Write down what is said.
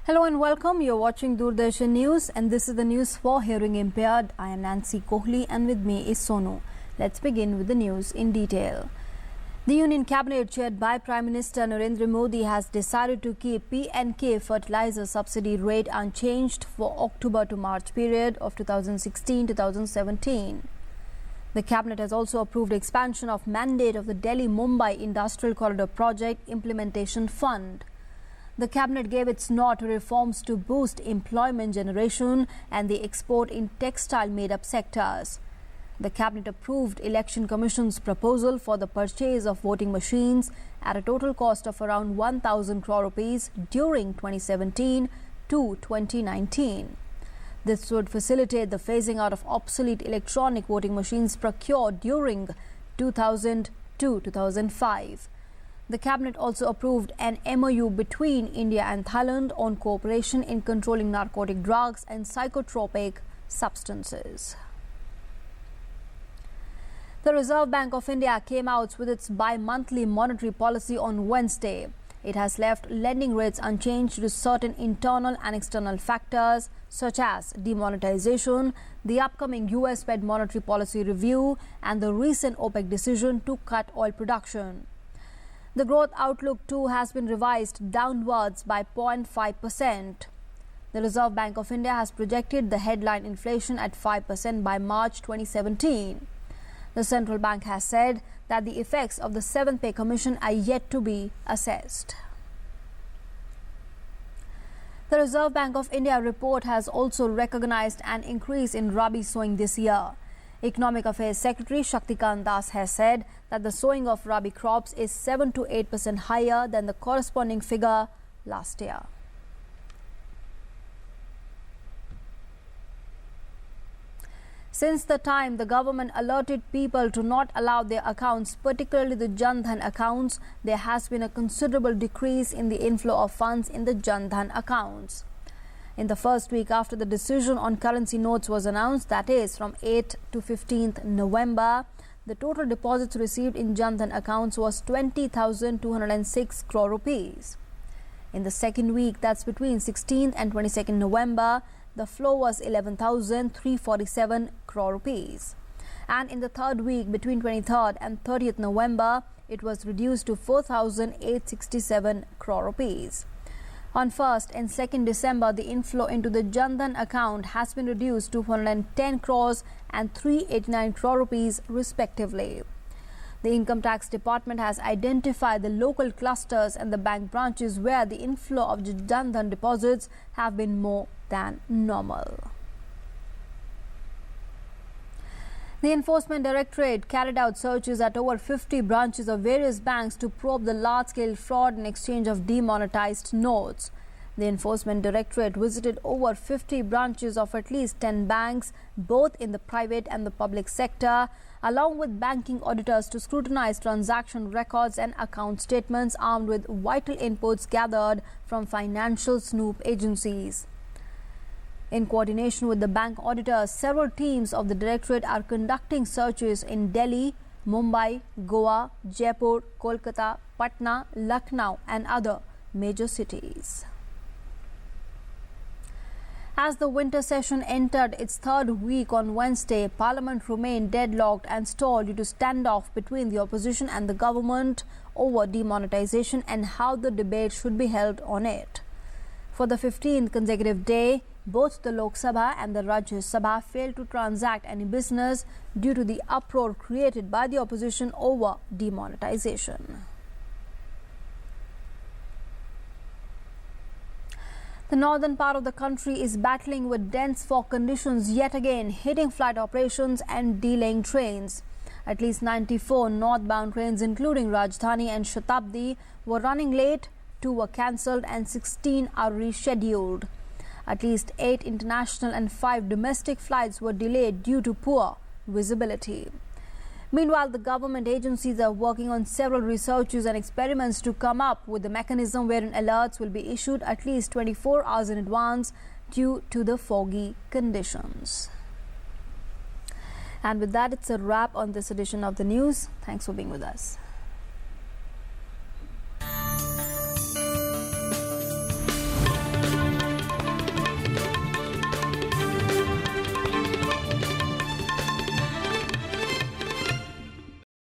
Hello and welcome. You're watching Doordarshan News and this is the news for hearing impaired. I am Nancy Kohli and with me is Sonu. Let's begin with the news in detail. The Union Cabinet chaired by Prime Minister Narendra Modi has decided to keep P&K fertilizer subsidy rate unchanged for October to March period of 2016-2017. The Cabinet has also approved expansion of mandate of the Delhi-Mumbai Industrial Corridor Project Implementation Fund. The Cabinet gave its nod to reforms to boost employment generation and the export in textile made-up sectors. The Cabinet approved Election Commission's proposal for the purchase of voting machines at a total cost of around 1,000 crore rupees during 2017 to 2019. This would facilitate the phasing out of obsolete electronic voting machines procured during 2000 to 2005. The Cabinet also approved an MOU between India and Thailand on cooperation in controlling narcotic drugs and psychotropic substances. The Reserve Bank of India came out with its bi-monthly monetary policy on Wednesday. It has left lending rates unchanged due to certain internal and external factors such as demonetization, the upcoming US Fed monetary policy review, and the recent OPEC decision to cut oil production. The growth outlook too has been revised downwards by 0.5%. The Reserve Bank of India has projected the headline inflation at 5% by March 2017. The central bank has said that the effects of the 7th Pay Commission are yet to be assessed. The Reserve Bank of India report has also recognized an increase in rabi sowing this year. Economic Affairs Secretary Shaktikant Das has said that the sowing of rabi crops is 7 to 8% higher than the corresponding figure last year. Since the time the government alerted people to not allow their accounts, particularly the Jan Dhan accounts, there has been a considerable decrease in the inflow of funds in the Jan Dhan accounts. In the first week after the decision on currency notes was announced, that is from 8th to 15th November, the total deposits received in Jan Dhan accounts was 20,206 crore rupees. In the second week, that's between 16th and 22nd November, the flow was 11,347 crore rupees. And in the third week, between 23rd and 30th November, it was reduced to 4,867 crore rupees. On 1st and 2nd December, the inflow into the Jan Dhan account has been reduced to 110 crores and 389 crore rupees respectively. The Income Tax Department has identified the local clusters and the bank branches where the inflow of Jan Dhan deposits have been more than normal. The Enforcement Directorate carried out searches at over 50 branches of various banks to probe the large-scale fraud and exchange of demonetized notes. The Enforcement Directorate visited over 50 branches of at least 10 banks, both in the private and the public sector, along with banking auditors to scrutinize transaction records and account statements armed with vital inputs gathered from financial snoop agencies. In coordination with the bank auditors, several teams of the Directorate are conducting searches in Delhi, Mumbai, Goa, Jaipur, Kolkata, Patna, Lucknow and other major cities. As the winter session entered its third week on Wednesday, Parliament remained deadlocked and stalled due to standoff between the opposition and the government over demonetization and how the debate should be held on it. For the 15th consecutive day, both the Lok Sabha and the Rajya Sabha failed to transact any business due to the uproar created by the opposition over demonetization. The northern part of the country is battling with dense fog conditions yet again, hitting flight operations and delaying trains. At least 94 northbound trains, including Rajdhani and Shatabdi, were running late, 2 were cancelled and 16 are rescheduled. At least 8 international and 5 domestic flights were delayed due to poor visibility. Meanwhile, the government agencies are working on several researches and experiments to come up with a mechanism wherein alerts will be issued at least 24 hours in advance due to the foggy conditions. And with that, it's a wrap on this edition of the news. Thanks for being with us.